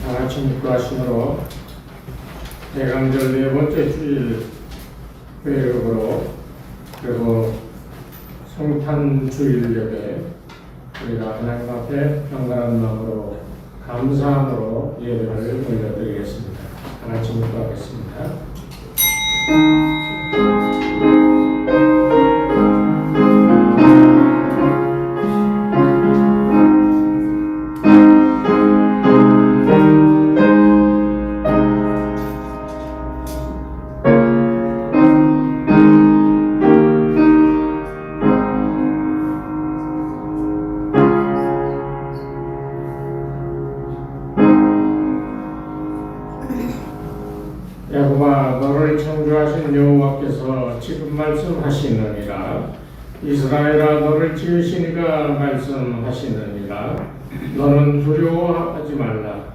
다같이 묵과심으로 대강절 네 번째 주일 회력으로 그리고 성탄 주일 예배 우리가 하나님 앞에 평안한 마음으로 감사함으로 예배를 올려드리겠습니다. 다같이 묵과하겠습니다. 야곱아, 너를 창조하신 여호와께서 지금 말씀하시느니라. 이스라엘아, 너를 지으시니가 말씀하시느니라. 너는 두려워하지 말라.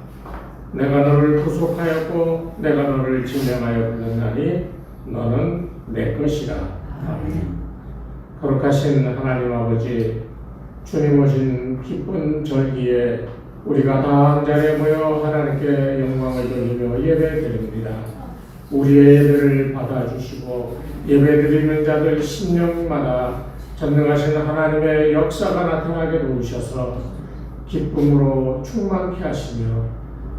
내가 너를 구속하였고 내가 너를 지명하여 불렀나니 너는 내 것이라. 아멘. 거룩하신 하나님 아버지, 주님 오신 기쁜 절기에 우리가 다 한자리에 모여 하나님께 영광을 돌리며 예배드립니다. 우리의 예배를 받아주시고 예배드리는 자들 심령마다 전능하신 하나님의 역사가 나타나게 도우셔서 기쁨으로 충만케 하시며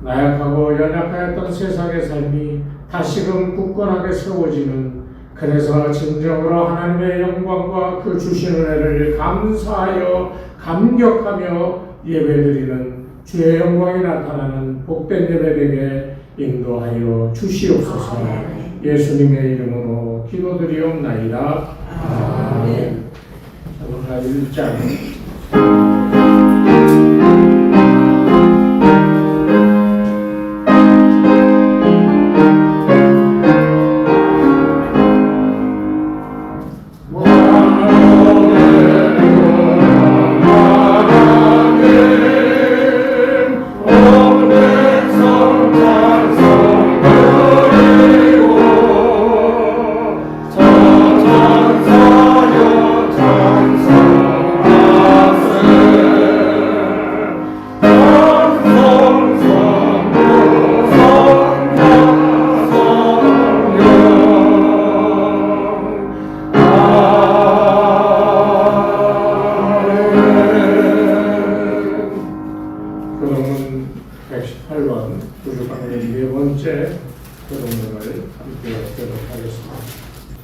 나약하고 연약하였던 세상의 삶이 다시금 굳건하게 세워지는, 그래서 진정으로 하나님의 영광과 그 주신 은혜를 감사하여 감격하며 예배드리는 주의 영광이 나타나는 복된 예배되게 인도하여 주시옵소서. 예수님의 이름으로 기도드리옵나이다. 아멘. 자, 1장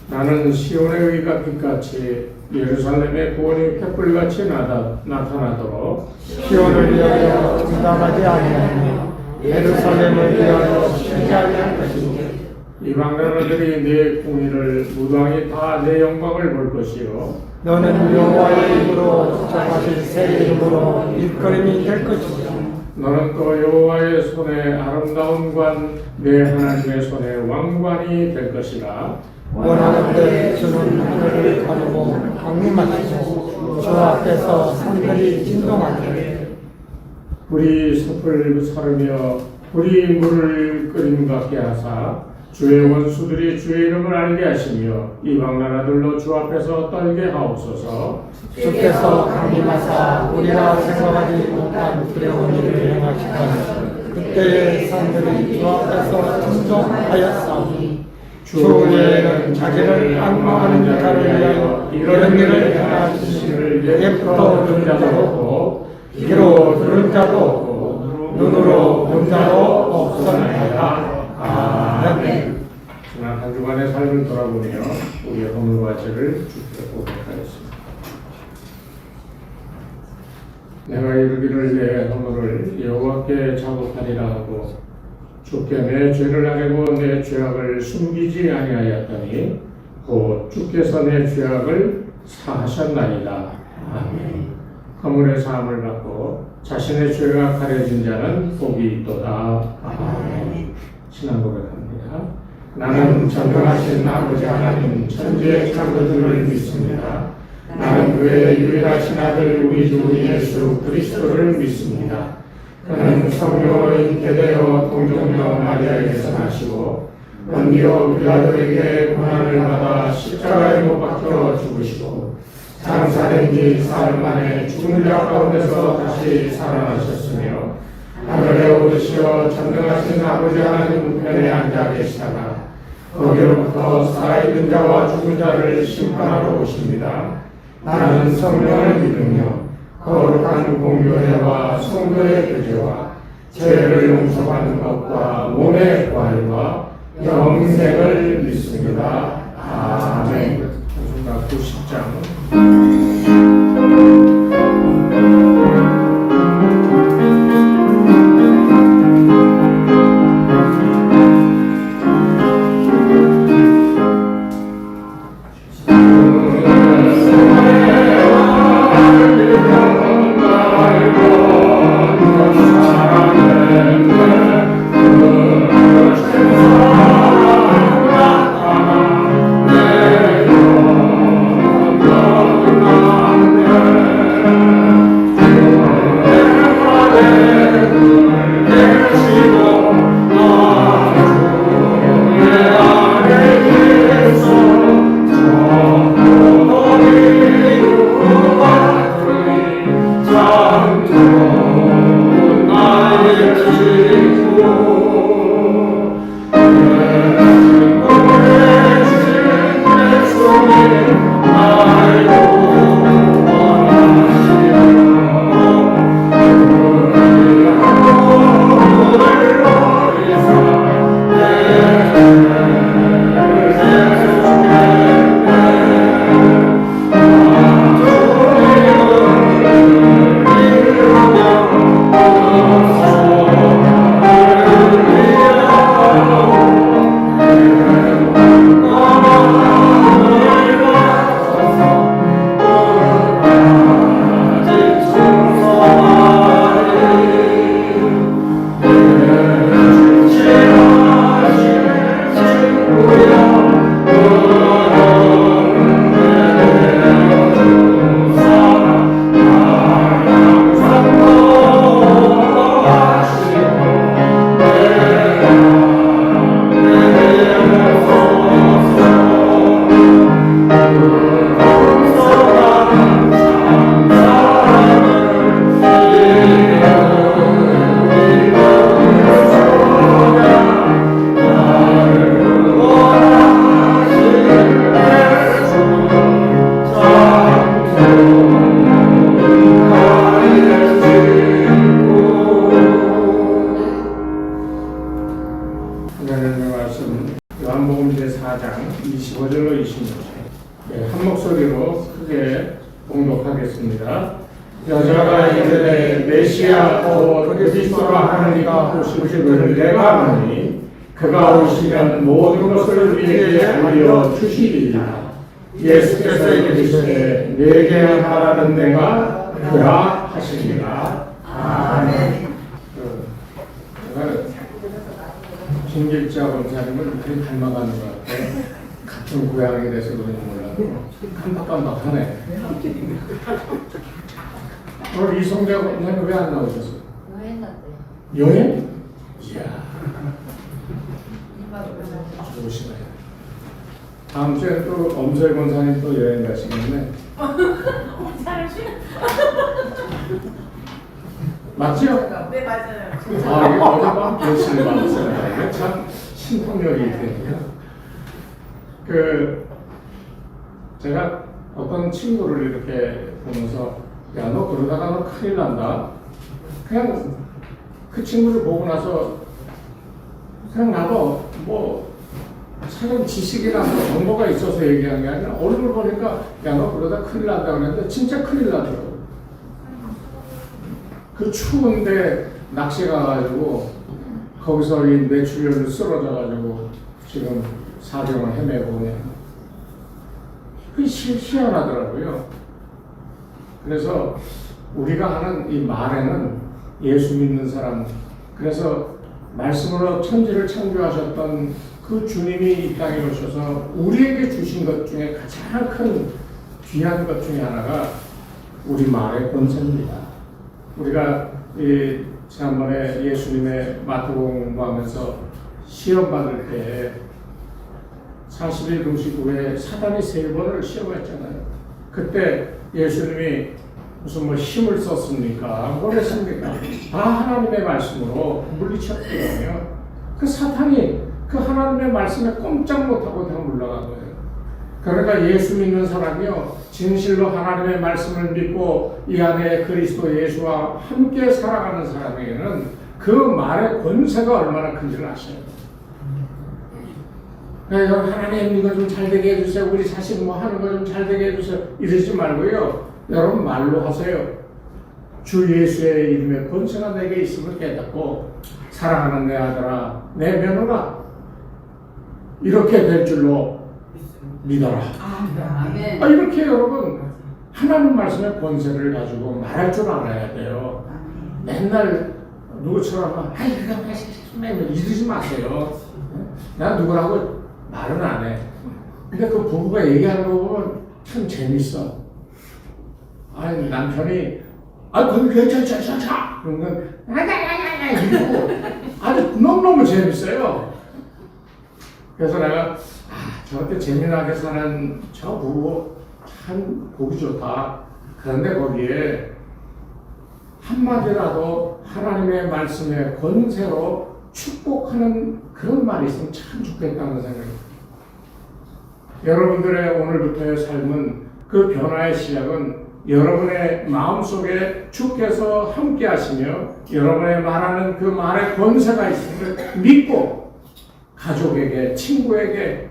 나는 시온의 의가 빛같이 예루살렘의 구원이 횃불같이 나타나도록 시온을 위하여 응답하지 아니하며 예루살렘을 위하여 신기하게 할 것이니 이방 나라들이 내 공의를 무당이 다 내 영광을 볼 것이요 너는 여호와의 이름으로 정하신 새 이름으로 일거림이 될 것이다. 너는 또 여호와의 손에 아름다운 관, 내 하나님의 손에 왕관이 될 것이라. 원하는데 주는 하늘을 가르고 강림하시고 주 앞에서 산들이 진동하게 불이 숲을 사르며 불이 물을 끓임 같게 하사 주의 원수들이 주의 이름을 알게 하시며 이방 나라들로 주 앞에서 떨게 하옵소서. 주께서 강림하사 우리가 생각하지 못한 두려운 일을 행하시다니 그때의 산들이 주 앞에서 진동하였사오니 주 외에는 자기를 악망하는 자를 위하여 이런 일을 행하시기를 예부터 들은 자도 없고 귀로 들은 자도 없고 눈으로 본 자도 없었나이다. 아멘. 지난 한 주간의 삶을 돌아보며 우리의 허물과 죄를 주께 고백하였습니다. 내가 이르기를 내 허물을 여호와께 자복하리라 하고 주께 내 죄를 아뢰고 내 죄악을 숨기지 아니하였더니 곧 주께서 내 죄악을 사하셨나이다. 아멘. 허물의 사함을 받고 자신의 죄가 가려진 자는 복이 있도다. 아멘. 신앙 고백합니다. 나는 전능하신 아버지 하나님 천지의 창조주를 믿습니다. 나는 그의 유일하신 아들 우리 주 예수 그리스도를 믿습니다. 그는 성령으로 잉태되어 동정녀 마리아에게서 나시고 본디오 빌라도에게 고난을 받아 십자가에 못 박혀 죽으시고 장사된 지 사흘 만에 죽은 자 가운데서 다시 살아나셨으며 하늘에 오르시어 전능하신 아버지 하나님 우편에 앉아 계시다가 거기로부터 살아있는 자와 죽은 자를 심판하러 오십니다. 나는 성령을 믿으며 거룩한 공교회와 성도의 교제와 죄를 용서받는 것과 몸의 부활과 영생을 믿습니다. 아멘. 성경 90장. 하나님의 말씀 요한복음 제4장 25절로 26절 한 목소리로 크게 봉독하겠습니다. 여자가 이르되 메시아 곧 그리스도라 하느니가 오시기를 내가 아노니 그가 오시면 모든 것을 우리에게 알려 주시리라. 예수께서 이르시되 내게 말하는 내가 그라 하시니라. 아멘. 김길자 권사님을 이렇게 닮아가는 것 같아요. 같은 고향이 돼서 그런지 몰라도 깜박깜박하네. 오늘 이성자 권사님 왜 안 나오셨어요? 여행 갔대요. 여행? 이야, 좋으시네요. 다음 주에 또 엄설 권사님 또 여행 가시겠네. 맞죠? 네, 맞아요. 아, 이게 어젯밤 결심을 받았어요. 이게 참 신통력이 있다니까. 제가 어떤 친구를 이렇게 보면서, 야, 너 그러다가 너 큰일 난다. 그냥 그 친구를 보고 나서, 그냥 나도 뭐, 사전 지식이나 뭐 정보가 있어서 얘기한 게 아니라, 얼굴 보니까, 야, 너 그러다 큰일 난다 그랬는데, 진짜 큰일 나더라고. 그 추운데 낚시 가가지고 거기서 이 뇌출혈을 쓰러져가지고 지금 사경을 헤매고 그냥 그게 희한하더라고요. 그래서 우리가 하는 이 말에는 예수 믿는 사람, 그래서 말씀으로 천지를 창조하셨던 그 주님이 이 땅에 오셔서 우리에게 주신 것 중에 가장 큰 귀한 것 중에 하나가 우리 말의 권세입니다. 우리가 지난번에 예수님의 마태복음 공부하면서 시험 받을 때 40일 금식 후에 사단이 3번을 시험했잖아요. 그때 예수님이 무슨 뭐 힘을 썼습니까? 뭘 했습니까? 다 하나님의 말씀으로 물리쳤거든요. 그 사탄이 그 하나님의 말씀에 꼼짝 못하고 다 물러간 거예요. 그러니까 예수 믿는 사람이요, 진실로 하나님의 말씀을 믿고 이 안에 그리스도 예수와 함께 살아가는 사람에게는 그 말의 권세가 얼마나 큰지를 아셔요. 그러니까 하나님 이거 좀 잘 되게 해주세요. 우리 자식 뭐 하는 거 좀 잘 되게 해주세요. 이러지 말고요. 여러분 말로 하세요. 주 예수의 이름에 권세가 내게 있음을 깨닫고 사랑하는 내 아들아, 내 며느라 이렇게 될 줄로 믿어라. 아멘. 이렇게 여러분 하나님 말씀의 권세를 가지고 말할 줄 알아야 돼요. 맨날 누구처럼 이러지 마세요. 나 누구라고 말은 안 해. 근데 그 부부가 얘기하는 거 보면 참 재밌어. 아니 남편이 그게 자 그런 건 이러고 아주 너무너무 재밌어요. 그래서 내가 저렇게 재미나게 사는 저 부부 참 보기 좋다. 그런데 거기에 한마디라도 하나님의 말씀의 권세로 축복하는 그런 말이 있으면 참 좋겠다는 생각입니다. 여러분들의 오늘부터의 삶은 그 변화의 시작은 여러분의 마음속에 주께서 함께 하시며 여러분의 말하는 그 말의 권세가 있음을 믿고 가족에게, 친구에게,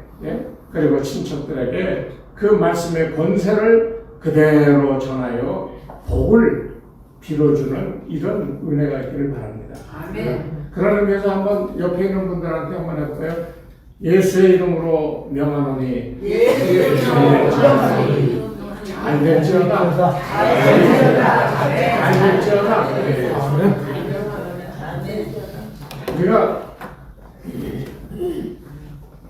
그리고 친척들에게 그 말씀의 권세를 그대로 전하여 복을 빌어주는 이런 은혜가 있기를 바랍니다. 아멘. 그런 의미에서 한번 옆에 있는 분들한테 한번 해볼까요? 예수의 이름으로 명하노니 잘 될지어다. 잘 될지어다. 우리가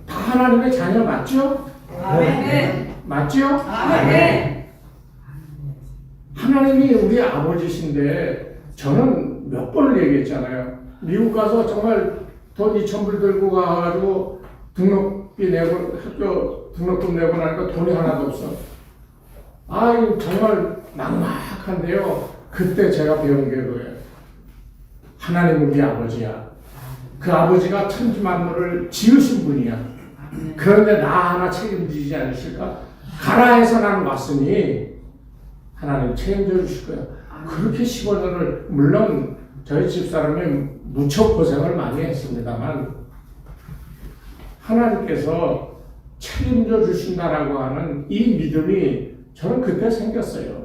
다 하나님의 자녀 맞죠? 아멘. 맞죠? 아멘. 하나님이 우리 아버지신데 저는 몇 번을 얘기했잖아요. 미국 가서 정말 돈 2,000불 들고 가가지고 등록비 내고 학교 등록금 내고 나니까 돈이 하나도 없어. 정말 막막한데요. 그때 제가 배운 게 그거예요. 하나님 우리 아버지야. 그 아버지가 천지 만물을 지으신 분이야. 그런데 나 하나 책임지지 않으실까? 가라 해서 나는 왔으니 하나님 책임져 주실 거야. 그렇게 15년을 물론 저희 집사람이 무척 고생을 많이 했습니다만 하나님께서 책임져 주신다라고 하는 이 믿음이 저는 그때 생겼어요.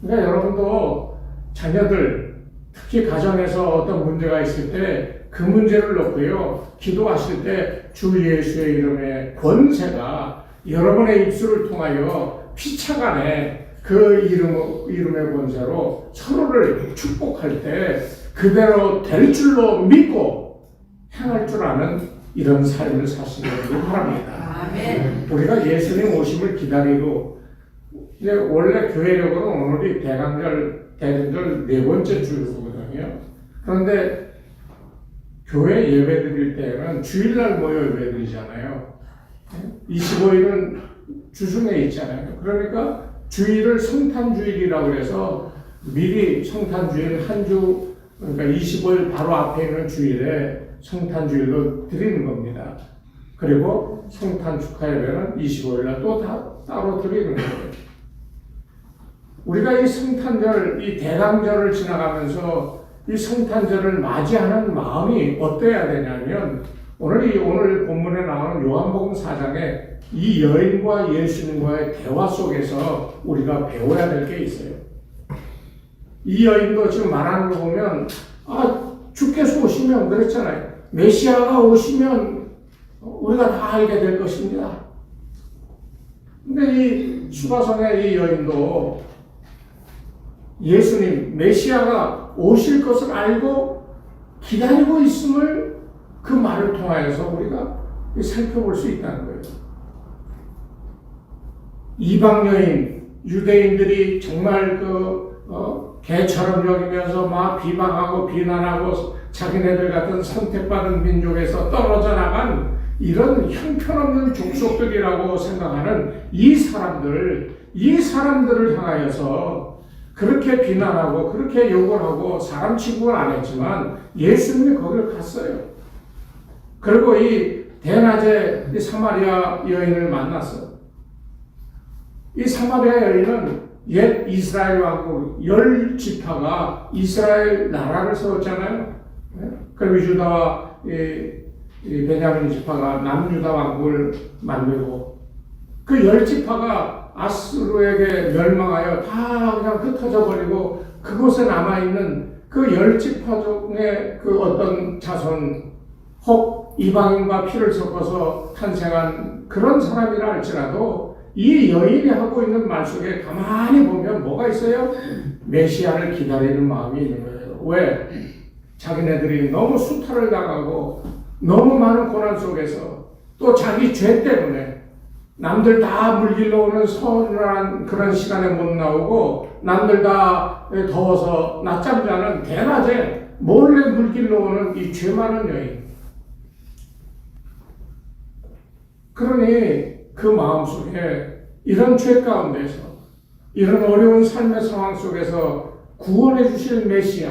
그러니까 여러분도 자녀들 특히 가정에서 어떤 문제가 있을 때 그 문제를 놓고요 기도하실 때 주 예수의 이름의 권세가 여러분의 입술을 통하여 피차간에 그 이름의 권세로 서로를 축복할 때 그대로 될 줄로 믿고 행할 줄 아는 이런 삶을 사시기를 바랍니다. 아멘. 우리가 예수님 오심을 기다리고 이제 원래 교회력으로 오늘이 대강절 네 번째 주거든요. 그런데 교회 예배 드릴 때는 주일날 모여 예배 드리잖아요. 25일은 주중에 있잖아요. 그러니까 주일을 성탄주일이라고 해서 미리 성탄주일 한 주, 그러니까 25일 바로 앞에 있는 주일에 성탄주일로 드리는 겁니다. 그리고 성탄 축하 예배는 25일날 또 따로 드리는 거예요. 우리가 이 성탄절, 이 대강절을 지나가면서 이 성탄절을 맞이하는 마음이 어때야 되냐면 오늘 본문에 나오는 요한복음 4장에 이 여인과 예수님과의 대화 속에서 우리가 배워야 될 게 있어요. 이 여인도 지금 말하는 거 보면 주께서 오시면 그랬잖아요. 메시아가 오시면 우리가 다 알게 될 것입니다. 근데 이 수가성의 이 여인도 예수님, 메시아가 오실 것을 알고 기다리고 있음을 그 말을 통하여서 우리가 살펴볼 수 있다는 거예요. 이방 여인, 유대인들이 정말 개처럼 여기면서 막 비방하고 비난하고 자기네들 같은 선택받은 민족에서 떨어져 나간 이런 형편없는 족속들이라고 생각하는 이 사람들, 이 사람들을 향하여서 그렇게 비난하고 그렇게 욕을 하고 사람 취급을 안 했지만 예수님이 거기를 갔어요. 그리고 이 대낮에 이 사마리아 여인을 만났어. 이 사마리아 여인은 옛 이스라엘 왕국 10지파가 이스라엘 나라를 세웠잖아요. 그리고 유다와 베냐민 지파가 남유다 왕국을 만들고 그 10지파가 아수르에게 멸망하여 다 그냥 흩어져 버리고 그곳에 남아있는 그 10지파 중에 그 어떤 자손 혹 이방인과 피를 섞어서 탄생한 그런 사람이라 할지라도 이 여인이 하고 있는 말 속에 가만히 보면 뭐가 있어요? 메시아를 기다리는 마음이 있는 거예요. 왜? 자기네들이 너무 수탈을 당하고 너무 많은 고난 속에서 또 자기 죄 때문에 남들 다 물길로 오는 서늘한 그런 시간에 못 나오고 남들 다 더워서 낮잠 자는 대낮에 몰래 물길로 오는 이 죄 많은 여인. 그러니 그 마음속에 이런 죄 가운데서 이런 어려운 삶의 상황 속에서 구원해 주실 메시아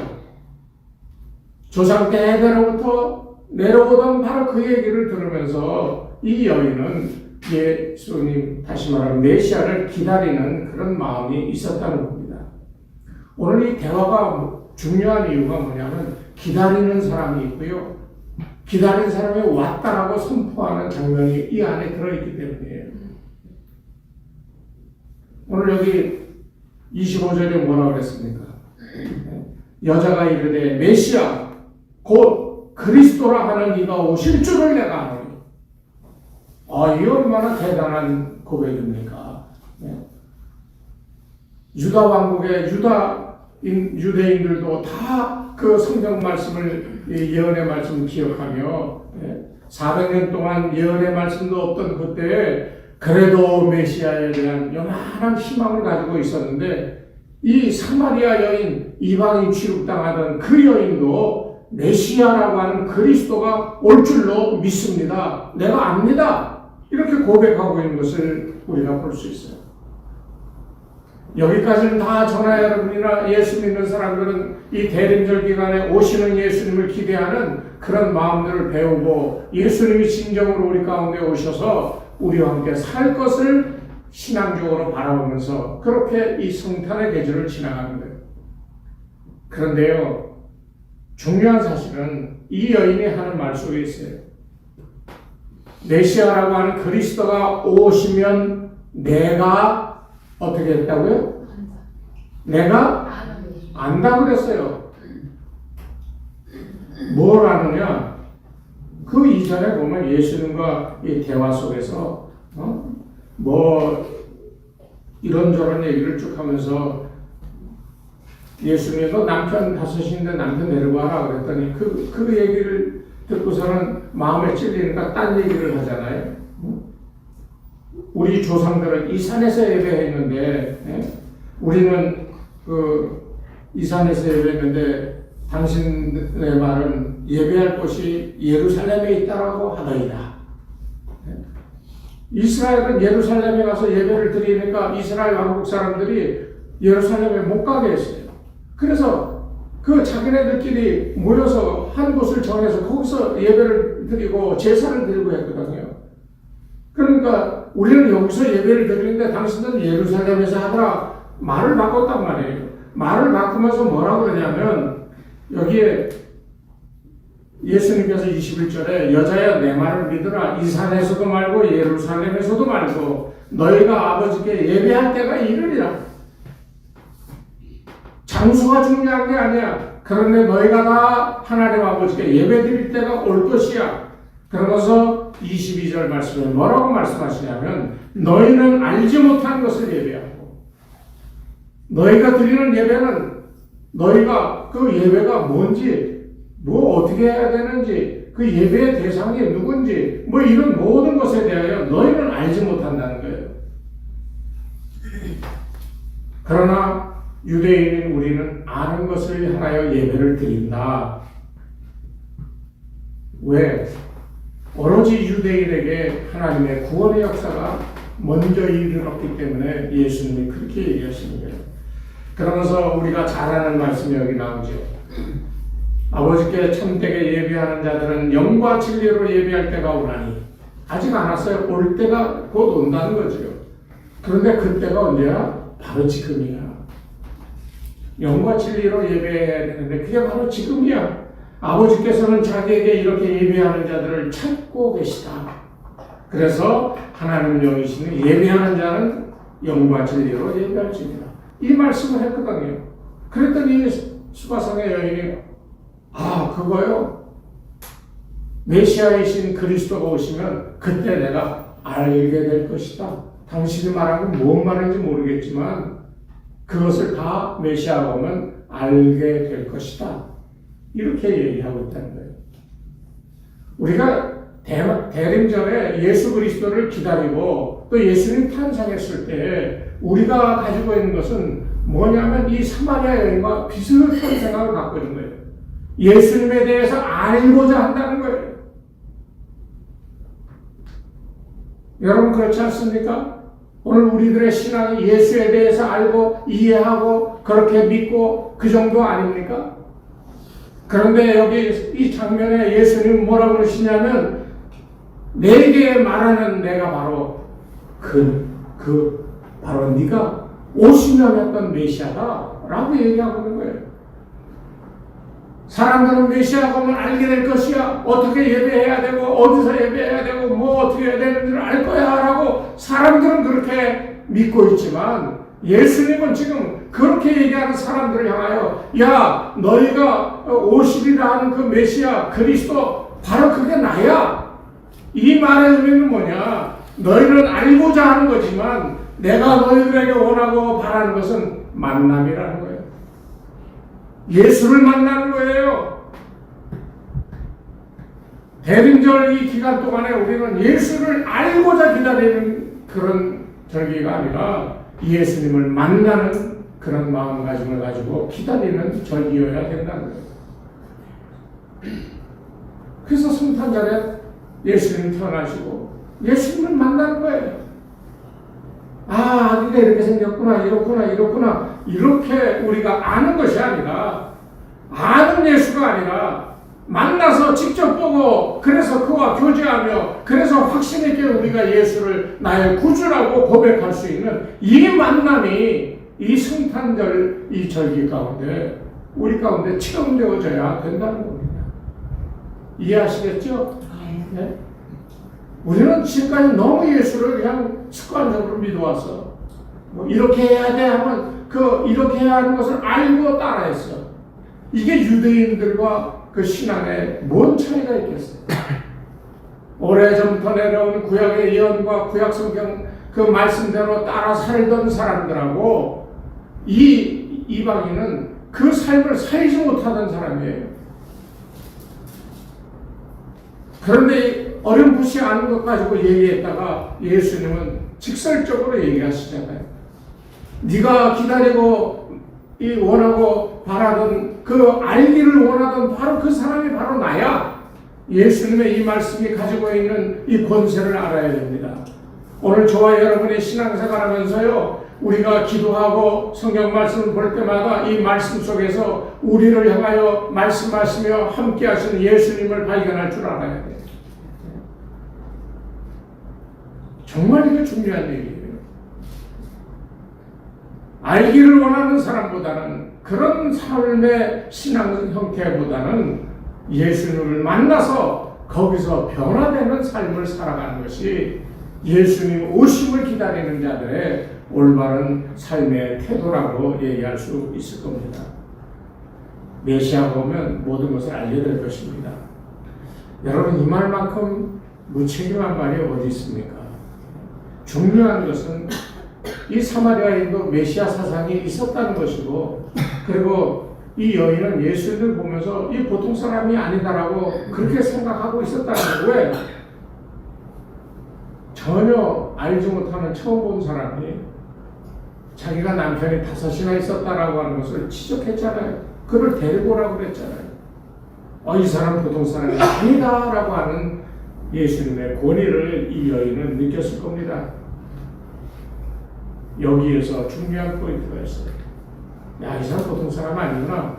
조상 때대로부터 내려오던 바로 그 얘기를 들으면서 이 여인은 예수님 다시 말하면 메시아를 기다리는 그런 마음이 있었다는 겁니다. 오늘 이 대화가 중요한 이유가 뭐냐면 기다리는 사람이 있고요. 기다린 사람이 왔다라고 선포하는 장면이 이 안에 들어있기 때문이에요. 오늘 여기 25절에 뭐라고 그랬습니까? 여자가 이르되 메시아 곧 그리스도라 하는 이가 오실 줄을 내가 아노니. 이 얼마나 대단한 고백입니까? 유다 왕국의 유대인들도 다 그 성경 말씀을 예언의 말씀을 기억하며 400년 동안 예언의 말씀도 없던 그때에 그래도 메시아에 대한 요만한 희망을 가지고 있었는데 이 사마리아 여인 이방인 취급당하던 그 여인도 메시아라고 하는 그리스도가 올 줄로 믿습니다. 내가 압니다. 이렇게 고백하고 있는 것을 우리가 볼 수 있어요. 여기까지는 다 저나 여러분이나 예수 믿는 사람들은 이 대림절 기간에 오시는 예수님을 기대하는 그런 마음들을 배우고 예수님이 진정으로 우리 가운데 오셔서 우리와 함께 살 것을 신앙적으로 바라보면서 그렇게 이 성탄의 계절을 지나가는 거예요. 그런데요, 중요한 사실은 이 여인이 하는 말 속에 있어요. 메시아라고 하는 그리스도가 오시면 내가 어떻게 했다고요? 내가 안다 그랬어요. 뭘 아느냐? 그 이전에 보면 예수님과 이 대화 속에서 이런저런 얘기를 쭉 하면서 예수님이 너 남편 5인데 남편 데려와라 그랬더니 그 얘기를 듣고서는 마음에 찔리니까 딴 얘기를 하잖아요. 우리 조상들은 이 산에서 예배했는데 우리는 이 산에서 예배했는데 당신의 말은 예배할 곳이 예루살렘에 있다라고 하더이다. 이스라엘은 예루살렘에 가서 예배를 드리니까 이스라엘 왕국 사람들이 예루살렘에 못 가게 했어요. 그래서 그 자기네들끼리 모여서 한 곳을 정해서 거기서 예배를 드리고 제사를 드리고 했거든요. 그러니까 우리는 여기서 예배를 드리는데 당신들은 예루살렘에서 하더라. 말을 바꿨단 말이에요. 말을 바꾸면서 뭐라고 그러냐면 여기에 예수님께서 21절에 여자야 내 말을 믿으라. 이 산에서도 말고 예루살렘에서도 말고 너희가 아버지께 예배할 때가 이르리라. 장소가 중요한 게 아니야. 그런데 너희가 다 하나님 아버지께 예배 드릴 때가 올 것이야. 그러면서 22절 말씀에 뭐라고 말씀하시냐면 너희는 알지 못한 것을 예배하고 너희가 드리는 예배는 너희가 그 예배가 뭔지 뭐 어떻게 해야 되는지 그 예배의 대상이 누군지 뭐 이런 모든 것에 대하여 너희는 알지 못한다는 거예요. 그러나 유대인인 우리는 아는 것을 향하여 예배를 드린다. 왜? 오로지 유대인에게 하나님의 구원의 역사가 먼저 이르렀기 때문에 예수님이 그렇게 얘기하시는 거예요. 그러면서 우리가 잘 아는 말씀이 여기 나오죠. 아버지께 참되게 예배하는 자들은 영과 진리로 예배할 때가 오나니, 아직 안 왔어요. 올 때가 곧 온다는 거죠. 그런데 그때가 언제야? 바로 지금이야. 영과 진리로 예배해야 되는데 그게 바로 지금이야. 아버지께서는 자기에게 이렇게 예배하는 자들을 찾고 계시다. 그래서 하나님 영이시니 예배하는 자는 영과 진리로 예배할지니라. 이 말씀을 했거든요. 그랬더니 수가성의 여인이 그거요. 메시아이신 그리스도가 오시면 그때 내가 알게 될 것이다. 당신이 말한 건 뭔 말인지 모르겠지만 그것을 다 메시아가 오면 알게 될 것이다. 이렇게 얘기하고 있다는 거예요. 우리가 대림절에 예수 그리스도를 기다리고 또 예수님 탄생했을 때 우리가 가지고 있는 것은 뭐냐면 이 사마리아 여인과 비슷한 생각을 갖고 있는 거예요. 예수님에 대해서 알고자 한다는 거예요. 여러분 그렇지 않습니까? 오늘 우리들의 신앙이 예수에 대해서 알고 이해하고 그렇게 믿고 그 정도 아닙니까? 그런데 여기 이 장면에 예수님은 뭐라고 그러시냐면 내게 말하는 내가 바로 바로 네가 오시면 했던 메시아다 라고 얘기하고 있는 거예요. 사람들은 메시아가 오면 알게 될 것이야. 어떻게 예배해야 되고 어디서 예배해야 되고 뭐 어떻게 해야 되는지를 알 거야 라고 사람들은 그렇게 믿고 있지만 예수님은 지금 그렇게 얘기하는 사람들을 향하여 야 너희가 오시리라 하는 그 메시아 그리스도 바로 그게 나야. 이 말의 의미는 뭐냐? 너희는 알고자 하는 거지만 내가 너희들에게 원하고 바라는 것은 만남이라는 거예요. 예수를 만나는 거예요. 대림절 이 기간 동안에 우리는 예수를 알고자 기다리는 그런 절기가 아니라 예수님을 만나는 그런 마음가짐을 가지고 기다리는 절기여야 된다는 거예요. 그래서 성탄절에 예수님 태어나시고 예수님을 만나는 거예요. 아기가 이렇게 생겼구나, 이렇구나 이렇게 우리가 아는 것이 아니라 아는 예수가 아니라 만나서 직접 보고 그래서 그와 교제하며 그래서 확신 있게 우리가 예수를 나의 구주라고 고백할 수 있는 이 만남이 이 성탄절 이 절기 가운데 우리 가운데 체험되어져야 된다는 겁니다. 이해하시겠죠? 네? 우리는 지금까지 너무 예수를 그냥 습관적으로 믿어왔어. 뭐 이렇게 해야 돼 하면 이렇게 해야 하는 것을 알고 따라했어. 이게 유대인들과 그 신앙에 뭔 차이가 있겠어요? 오래전부터 내려온 구약의 예언과 구약 성경 그 말씀대로 따라 살던 사람들하고 이 이방인은 그 삶을 살지 못하던 사람이에요. 그런데 어렴풋이 것 가지고 얘기했다가 예수님은 직설적으로 얘기하시잖아요. 네가 기다리고 원하고 바라던 그 알기를 원하던 바로 그 사람이 바로 나야. 예수님의 이 말씀이 가지고 있는 이 권세를 알아야 됩니다. 오늘 저와 여러분의 신앙생활 하면서요, 우리가 기도하고 성경 말씀을 볼 때마다 이 말씀 속에서 우리를 향하여 말씀하시며 함께 하시는 예수님을 발견할 줄 알아야 돼요. 정말 이게 중요한 얘기예요. 알기를 원하는 사람보다는 그런 삶의 신앙 형태보다는 예수님을 만나서 거기서 변화되는 삶을 살아가는 것이 예수님 오심을 기다리는 자들의 올바른 삶의 태도라고 얘기할 수 있을 겁니다. 메시아가 오면 모든 것을 알게 될 것입니다. 여러분, 이 말만큼 무책임한 말이 어디 있습니까? 중요한 것은 이 사마리아인도 메시아 사상이 있었다는 것이고, 그리고 이 여인은 예수님을 보면서 이 보통 사람이 아니다라고 그렇게 생각하고 있었다는 거예요. 왜? 전혀 알지 못하는 처음 본 사람이 자기가 남편이 5이나 있었다라고 하는 것을 지적했잖아요. 그를 데리고 오라고 그랬잖아요. 이 사람은 보통 사람이 아니다라고 하는 예수님의 권위를 이 여인은 느꼈을 겁니다. 여기에서 중요한 포인트가 있어요. 야, 이 사람 보통 사람 아니구나.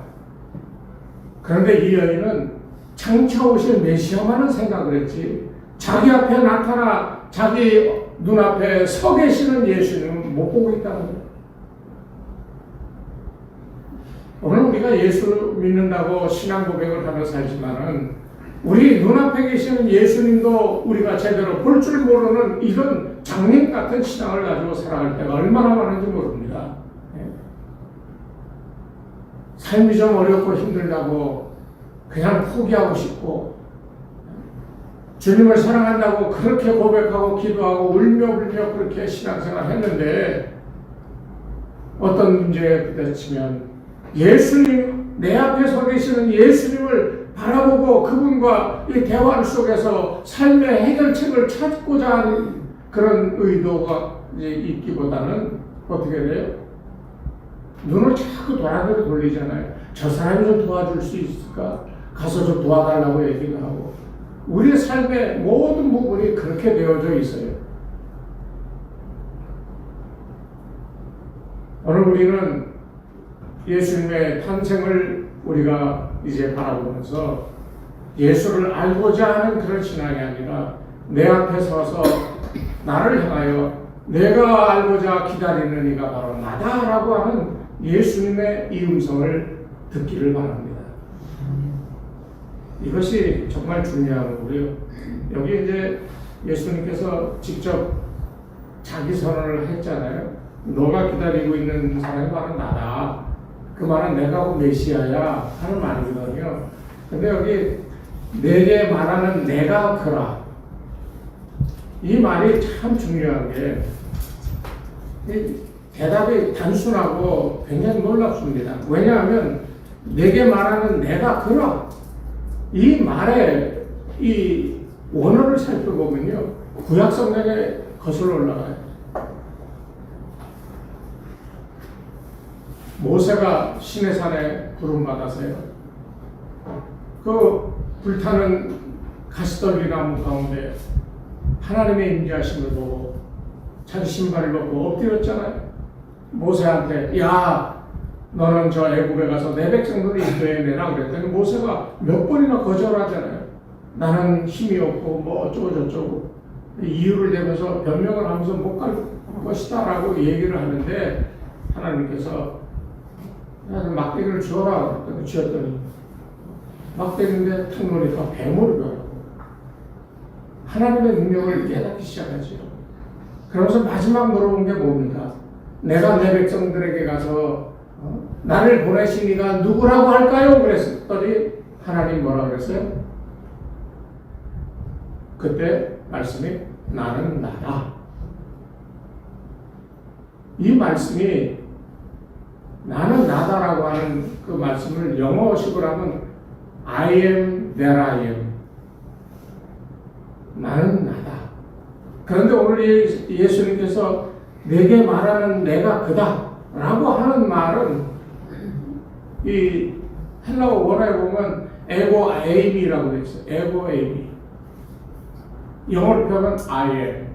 그런데 이 여인은 장차 오실 메시아만은 생각을 했지, 자기 앞에 나타나 자기 눈앞에 서 계시는 예수님은 못 보고 있다는 거예요. 오늘 우리가 예수를 믿는다고 신앙 고백을 하며 살지만은 우리 눈앞에 계시는 예수님도 우리가 제대로 볼 줄 모르는 이런 장님 같은 신앙을 가지고 살아갈 때가 얼마나 많은지 모릅니다. 삶이 좀 어렵고 힘들다고 그냥 포기하고 싶고, 주님을 사랑한다고 그렇게 고백하고 기도하고 울며 불며 그렇게 신앙생활 했는데 어떤 문제에 부딪히면 예수님, 내 앞에 서 계시는 예수님을 바라보고 그분과 이 대화 속에서 삶의 해결책을 찾고자 하는 그런 의도가 이제 있기보다는 어떻게 돼요? 눈을 자꾸 돌리잖아요. 저 사람이 좀 도와줄 수 있을까? 가서 좀 도와달라고 얘기를 하고, 우리의 삶의 모든 부분이 그렇게 되어져 있어요. 오늘 우리는 예수님의 탄생을 우리가 이제 바라보면서 예수를 알고자 하는 그런 신앙이 아니라 내 앞에 서서 나를 향하여 내가 알고자 기다리는 이가 바로 나다라고 하는 예수님의 이 음성을 듣기를 바랍니다. 이것이 정말 중요한 거고요. 여기 이제 예수님께서 직접 자기 선언을 했잖아요. 너가 기다리고 있는 사람이 바로 나다. 그 말은 내가 곧 메시아야 하는 말이거든요. 근데 여기 내게 말하는 내가 그라, 이 말이 참 중요한 게, 대답이 단순하고 굉장히 놀랍습니다. 왜냐하면 내게 말하는 내가 그라, 이 말의 이 원어를 살펴보면요, 구약 성경에 거슬러 올라가요. 모세가 시내산에 부름받아서요, 그 불타는 가시떨기나무 가운데 하나님의 임재하심을 보고 자기 신발을 벗고 엎드렸잖아요. 모세한테 야, 너는 저 애굽에 가서 내 백성들을 인도해내라 그랬더니 모세가 몇 번이나 거절하잖아요. 나는 힘이 없고 뭐 어쩌고 저쩌고 이유를 대면서 변명을 하면서 못 갈 것이다 라고 얘기를 하는데, 하나님께서 막대기를 주어라 그랬더니 주었더니 막대기인데 탁 놓으니까 뱀으로 변하고 하나님의 능력을 깨닫기 시작하죠. 그러면서 마지막 물어본 게 뭡니까? 내가 내 백성들에게 가서 나를 보내신 이가 누구라고 할까요? 그랬더니 하나님 뭐라 그랬어요? 그때 말씀이 나는 나다. 이 말씀이 나는 나다라고 하는 그 말씀을 영어식으로 하면 I am that I am. 나는 나다. 그런데 오늘 예수님께서 내게 말하는 내가 그다 라고 하는 말은 이 헬라어 원어에 보면 에고 에임이라고 되어 있어요. 에고 에임이. 영어로 표현하면 I am.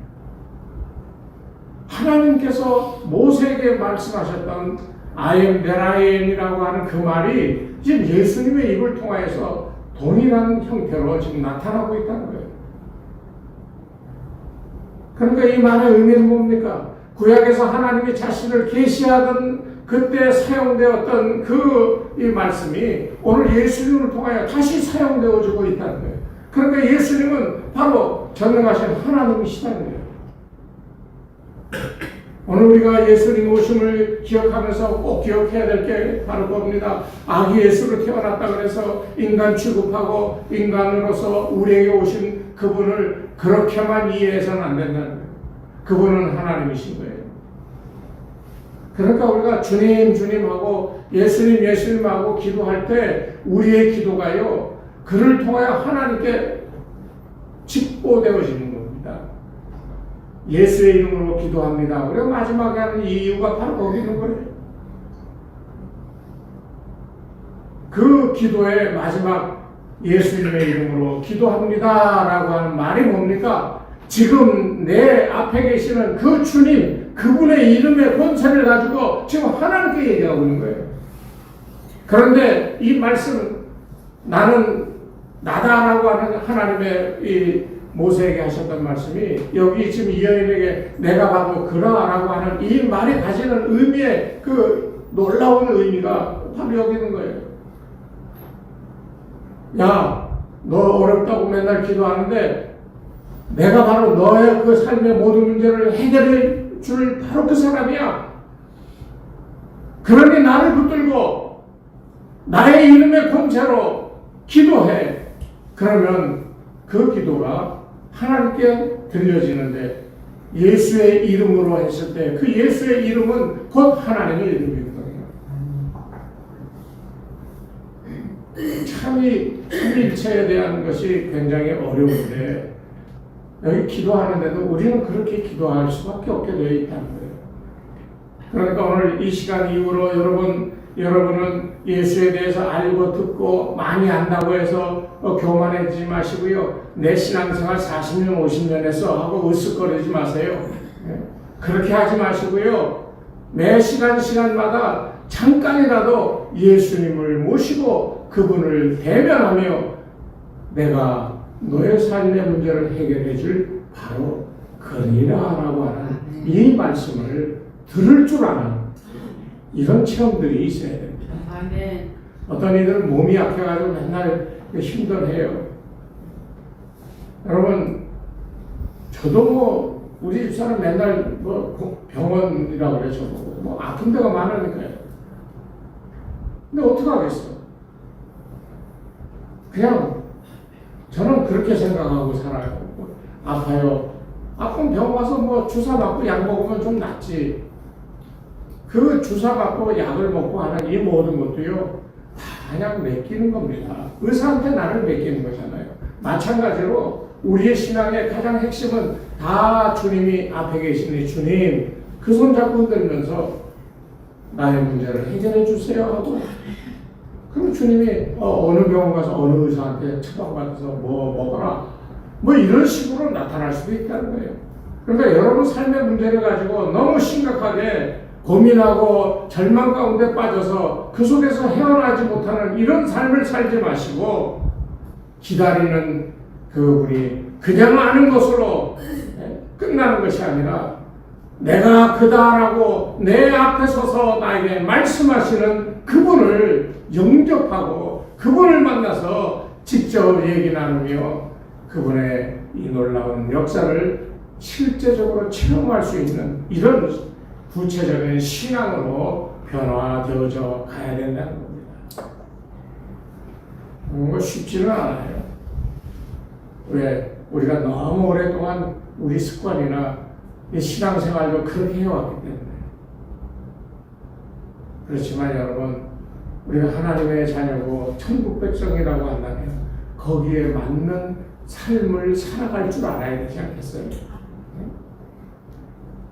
하나님께서 모세에게 말씀하셨던 I am that I am이라고 하는 그 말이 지금 예수님의 입을 통하여서 동일한 형태로 지금 나타나고 있다는 거예요. 그러니까 이 말의 의미는 뭡니까? 구약에서 하나님이 자신을 계시하던 그때 사용되었던 그 이 말씀이 오늘 예수님을 통하여 다시 사용되어지고 있다는 거예요. 그러니까 예수님은 바로 전능하신 하나님이시다는 거예요. 오늘 우리가 예수님 오심을 기억하면서 꼭 기억해야 될 게 바로 그겁니다. 아기 예수로 태어났다 그래서 인간 취급하고 인간으로서 우리에게 오신 그분을 그렇게만 이해해서는 안 된다는 거예요. 그분은 하나님이신 거예요. 그러니까 우리가 주님 주님하고 예수님하고 기도할 때 우리의 기도가요, 그를 통하여 하나님께 직보되어지는 겁니다. 예수의 이름으로 기도합니다. 그리고 마지막에 하는 이유가 바로 거기 있는 거예요. 그 기도의 마지막 예수님의 이름으로 기도합니다 라고 하는 말이 뭡니까? 지금 내 앞에 계시는 그 주님, 그분의 이름의 권세를 가지고 지금 하나님께 얘기하고 있는 거예요. 그런데 이 말씀, 나는 나다라고 하는 하나님의 이 모세에게 하셨던 말씀이 여기 지금 이 여인에게 내가 봐도 그러하라고 하는 이 말이 가지는 의미의 그 놀라운 의미가 바로 여기 있는 거예요. 야, 너 어렵다고 맨날 기도하는데 내가 바로 너의 그 삶의 모든 문제를 해결해 줄 바로 그 사람이야. 그러니 나를 붙들고 나의 이름의 권세로 기도해. 그러면 그 기도가 하나님께 들려지는데 예수의 이름으로 했을 때 그 예수의 이름은 곧 하나님의 이름이거든요. 참이 삼일체에 대한 것이 굉장히 어려운데 여기 기도하는데도 우리는 그렇게 기도할 수밖에 없게 되어 있다는 거예요. 그러니까 오늘 이 시간 이후로 여러분은 예수에 대해서 알고 듣고 많이 안다고 해서 교만해지지 마시고요. 내 신앙생활 40년 50년 했어 하고 으쓱거리지 마세요. 그렇게 하지 마시고요. 매 시간마다 잠깐이라도 예수님을 모시고 그분을 대면하며 내가 너의 삶의 문제를 해결해 줄 바로 그리라라고 하는 이 말씀을 들을 줄 아는 이런 체험들이 있어야 됩니다. 아멘. 어떤 이들은 몸이 약해가지고 맨날 힘들어해요. 여러분, 저도 뭐 우리 집사람 맨날 뭐 병원이라고 그래 저보고 뭐 아픈 데가 많으니까요. 근데 어떻게 하겠어? 그냥 저는 그렇게 생각하고 살아요. 아파요. 아프면 병원 가서 뭐 주사 맞고 약 먹으면 좀 낫지. 그 주사 받고 약을 먹고 하는 이 모든 것도요, 다 그냥 맡기는 겁니다. 의사한테 나를 맡기는 거잖아요. 마찬가지로 우리의 신앙의 가장 핵심은 다 주님이 앞에 계시니 주님, 그 손 잡고 흔들면서 나의 문제를 해결해 주세요 하고, 그럼 주님이 어느 병원 가서 어느 의사한테 처방받아서 뭐 먹어라. 뭐 이런 식으로 나타날 수도 있다는 거예요. 그러니까 여러분 삶의 문제를 가지고 너무 심각하게 고민하고 절망 가운데 빠져서 그 속에서 헤어나지 못하는 이런 삶을 살지 마시고 기다리는 그분이 그냥 아는 것으로 끝나는 것이 아니라 내가 그다라고 내 앞에 서서 나에게 말씀하시는 그분을 영접하고 그분을 만나서 직접 얘기 나누며 그분의 이 놀라운 역사를 실제적으로 체험할 수 있는 이런 구체적인 신앙으로 변화되어져 가야 된다는 겁니다. 뭐 쉽지는 않아요. 왜? 우리가 너무 오랫동안 우리 습관이나 신앙생활도 그렇게 해왔기 때문에. 그렇지만 여러분, 우리가 하나님의 자녀고 천국 백성이라고 한다면 거기에 맞는 삶을 살아갈 줄 알아야 되지 않겠어요?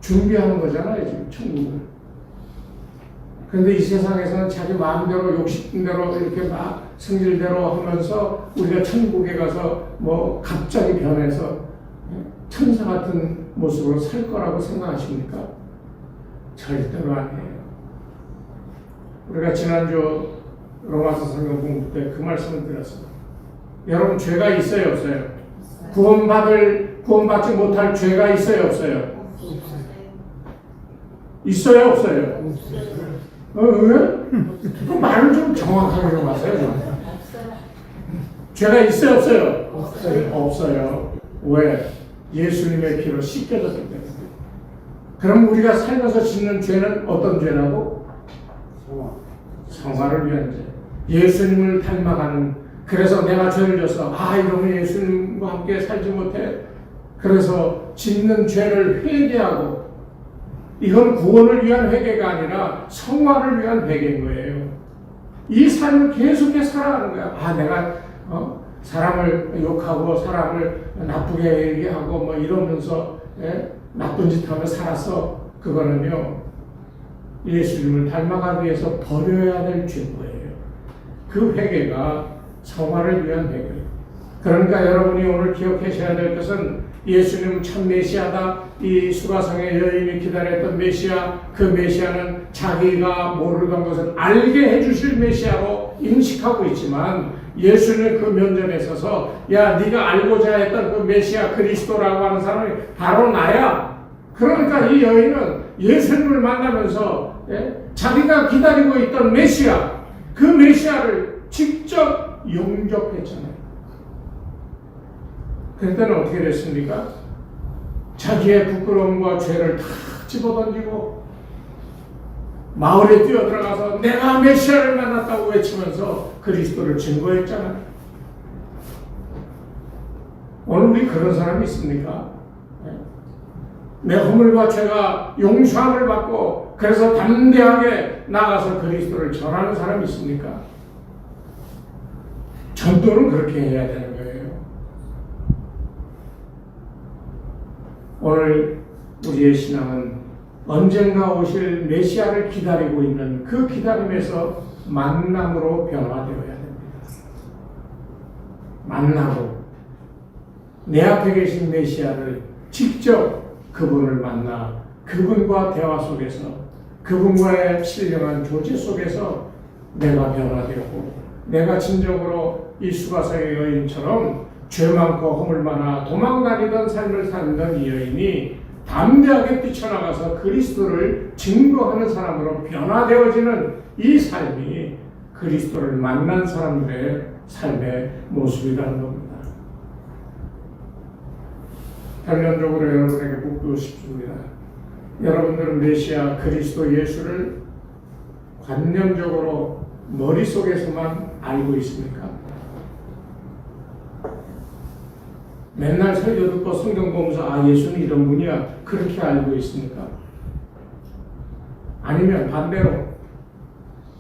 준비하는 거잖아요, 지금 천국을. 그런데 이 세상에서는 자기 마음대로 욕심대로 이렇게 막 승질대로 하면서 우리가 천국에 가서 뭐 갑자기 변해서 천사 같은 모습으로 살 거라고 생각하십니까? 절대로 아니에요. 우리가 지난주 로마서 성경 공부 때 그 말씀을 드렸어요. 여러분, 죄가 있어요, 없어요? 구원받지 못할 죄가 있어요, 없어요? 있어요, 없어요? 왜? 그 말을 좀 정확하게 좀 하세요. 죄가 있어요, 없어요? 없어요. 왜? 예수님의 피로 씻겨졌기 때문에. 그럼 우리가 살면서 짓는 죄는 어떤 죄라고? 성화를 위한 죄. 예수님을 닮아가는. 그래서 내가 죄를 져서 이러면 예수님과 함께 살지 못해. 그래서 짓는 죄를 회개하고, 이건 구원을 위한 회개가 아니라 성화를 위한 회개인 거예요. 이 삶을 계속해서 살아가는 거야. 내가 사람을 욕하고 사람을 나쁘게 얘기하고 뭐 이러면서 나쁜 짓 하며 살았어. 그거는요, 예수님을 닮아가기 위해서 버려야 될 죄인 거예요. 그 회개가 성화를 위한 회개예요. 그러니까 여러분이 오늘 기억하셔야 될 것은 예수님 참 메시아다. 이 수가성의 여인이 기다렸던 메시아, 그 메시아는 자기가 모르던 것을 알게 해주실 메시아로 인식하고 있지만 예수는 그 면전에 서서 야 네가 알고자 했던 그 메시아 그리스도라고 하는 사람이 바로 나야. 그러니까 이 여인은 예수님을 만나면서 자기가 기다리고 있던 메시아, 그 메시아를 직접 영접했잖아요. 그때는 어떻게 됐습니까? 자기의 부끄러움과 죄를 다 집어던지고 마을에 뛰어들어가서 내가 메시아를 만났다고 외치면서 그리스도를 증거했잖아요. 오늘 우리 그런 사람이 있습니까? 내 허물과 죄가 용서함을 받고 그래서 담대하게 나가서 그리스도를 전하는 사람이 있습니까? 전도는 그렇게 해야 되는 거예요. 오늘 우리의 신앙은 언젠가 오실 메시아를 기다리고 있는 그 기다림에서 만남으로 변화되어야 됩니다. 만나고 내 앞에 계신 메시아를 직접 그분을 만나 그분과 대화 속에서 그분과의 신령한 교제 속에서 내가 변화되고 내가 진정으로 이 수가성의 여인처럼 죄 많고 허물 많아 도망다니던 삶을 살던 이 여인이 담대하게 뛰쳐나가서 그리스도를 증거하는 사람으로 변화되어지는 이 삶이 그리스도를 만난 사람들의 삶의 모습이라는 겁니다. 결론적으로 여러분에게 묻고 싶습니다. 여러분들은 메시아 그리스도 예수를 관념적으로 머릿속에서만 알고 있습니까? 맨날 설교 듣고 성경 보면서 아 예수는 이런 분이야 그렇게 알고 있습니까? 아니면 반대로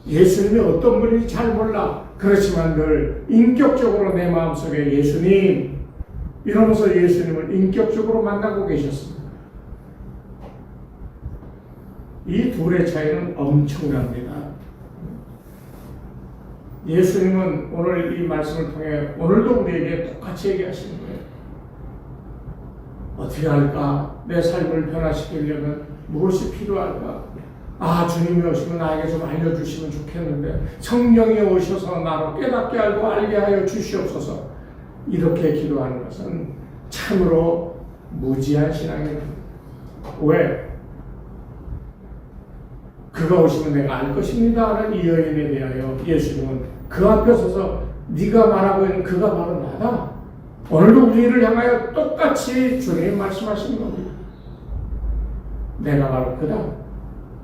예수님이 어떤 분인지 잘 몰라 그렇지만 늘 인격적으로 내 마음속에 예수님 이러면서 예수님을 인격적으로 만나고 계셨습니다. 이 둘의 차이는 엄청납니다. 예수님은 오늘 이 말씀을 통해 오늘도 우리에게 똑같이 얘기하시는 거예요. 어떻게 할까? 내 삶을 변화시키려면 무엇이 필요할까? 아 주님이 오시면 나에게 좀 알려주시면 좋겠는데 성령이 오셔서 나로 깨닫게 알고 알게 하여 주시옵소서. 이렇게 기도하는 것은 참으로 무지한 신앙입니다. 왜? 그가 오시면 내가 알 것입니다 하는 이 여인에 대하여 예수님은 그 앞에 서서 네가 말하고 있는 그가 바로 나다. 오늘도 우리를 향하여 똑같이 주님 말씀하시는 겁니다. 내가 바로 그다.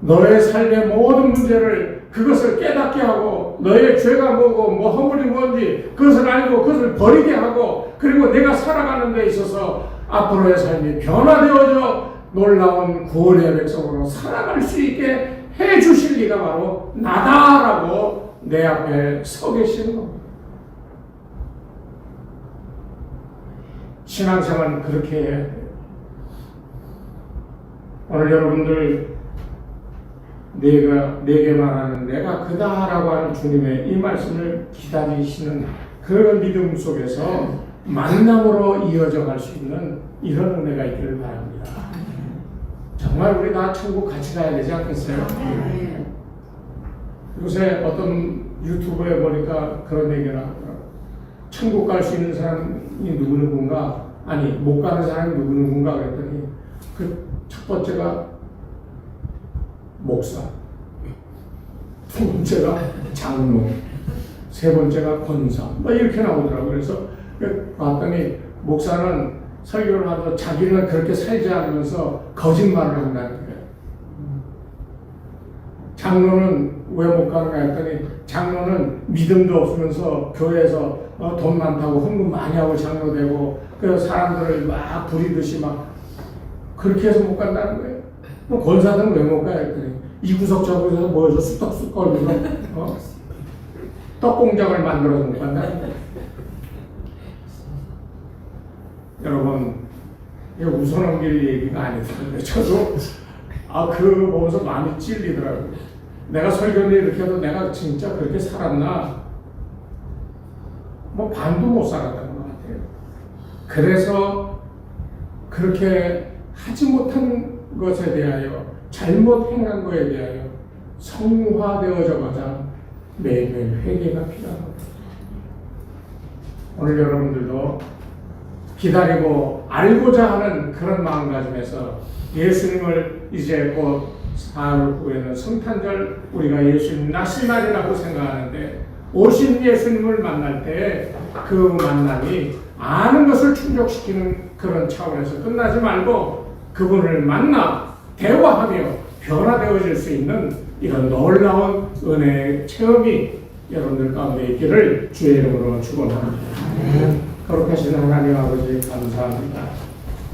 너의 삶의 모든 문제를 그것을 깨닫게 하고 너의 죄가 뭐고 뭐 허물이 뭔지 그것을 알고 그것을 버리게 하고 그리고 내가 살아가는 데 있어서 앞으로의 삶이 변화되어져 놀라운 구원의 백성으로 살아갈 수 있게 해주실 리가 바로 나다라고 내 앞에 서 계시는 겁니다. 신앙생활은 그렇게 해야 돼요. 오늘 여러분들 내게 말하는 내가 그다라고 하는 주님의 이 말씀을 기다리시는 그런 믿음 속에서 만남으로 이어져 갈 수 있는 이런 은혜가 있기를 바랍니다. 정말 우리 다 천국 같이 가야 되지 않겠어요? 요새 어떤 유튜브에 보니까 그런 얘기를 하더라고요. 천국 갈 수 있는 사람이 누구누군가 아니 못 가는 사람이 누구누군가 그랬더니 그 첫 번째가 목사, 두 번째가 장로, 세 번째가 권사 뭐 이렇게 나오더라고요. 그래서 봤더니 목사는 설교를 하면서 자기는 그렇게 살지 않으면서 거짓말을 한다는 거예요. 장로는 왜 못 가는가 했더니 장로는 믿음도 없으면서 교회에서 돈 많다고 헌금 많이 하고 장로 되고 그래서 사람들을 막 부리듯이 막 그렇게 해서 못 간다는 거예요. 뭐 권사들은 왜 못 가요 했더니 이 구석 저 구석에서 모여서 쑥떡쑥 걸면서 떡공장을 만들어서 못 간다는 거예요. 여러분 이거 웃어넘길 얘기가 아니던데 저도 그 보면서 많이 찔리더라고요. 내가 설교를 이렇게 해도 내가 진짜 그렇게 살았나? 뭐 반도 못 살았다는 것 같아요. 그래서 그렇게 하지 못한 것에 대하여 잘못 행한 것에 대하여 성화되어져 가자 매일매일 회개가 필요합니다. 오늘 여러분들도 기다리고 알고자 하는 그런 마음가짐에서 예수님을 이제 곧 사흘 후에는 성탄절 우리가 예수님 나신 날이라고 생각하는데 오신 예수님을 만날 때 그 만남이 아는 것을 충족시키는 그런 차원에서 끝나지 말고 그분을 만나 대화하며 변화되어질 수 있는 이런 놀라운 은혜의 체험이 여러분들 가운데 있기를 주의 이름으로 축원합니다. 거룩하신 하나님 아버지 감사합니다.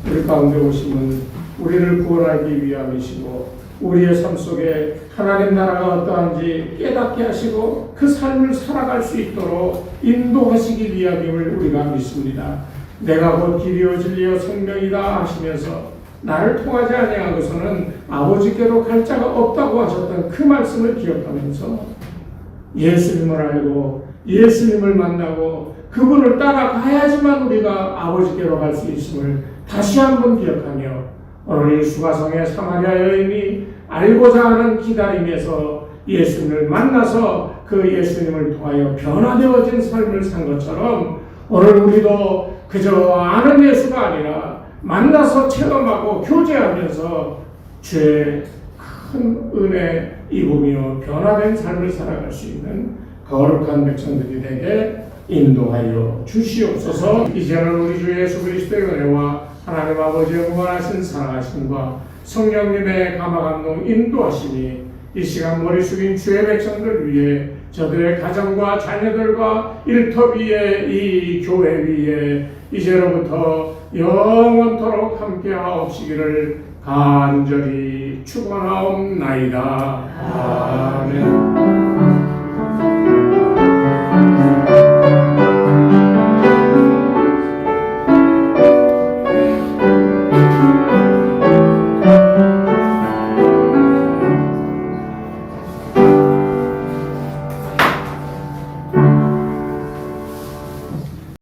우리 가운데 오심은 우리를 구원하기 위함이시고 우리의 삶 속에 하나님 나라가 어떠한지 깨닫게 하시고 그 삶을 살아갈 수 있도록 인도하시기 위함임을 우리가 믿습니다. 내가 곧 길이요 진리요 생명이다 하시면서 나를 통하지 아니하고서는 아버지께로 갈 자가 없다고 하셨던 그 말씀을 기억하면서 예수님을 알고 예수님을 만나고 그분을 따라가야지만 우리가 아버지께로 갈 수 있음을 다시 한번 기억하며 오늘 이 수가성의 사마리아 여인이 알고자 하는 기다림에서 예수님을 만나서 그 예수님을 통하여 변화되어진 삶을 산 것처럼 오늘 우리도 그저 아는 예수가 아니라 만나서 체험하고 교제하면서 주의 큰 은혜 입으며 변화된 삶을 살아갈 수 있는 거룩한 백성들이 되게 인도하여 주시옵소서. 이제는 우리 주 예수 그리스도의 은혜와 하나님 아버지의 무한하신 사랑하심과 성령님의 감화감동 인도하심이 이 시간 머리 숙인 주의 백성들 위해 저들의 가정과 자녀들과 일터 위에 이 교회 위에 이제로부터 영원토록 함께하옵시기를 간절히 축원하옵나이다. 아멘.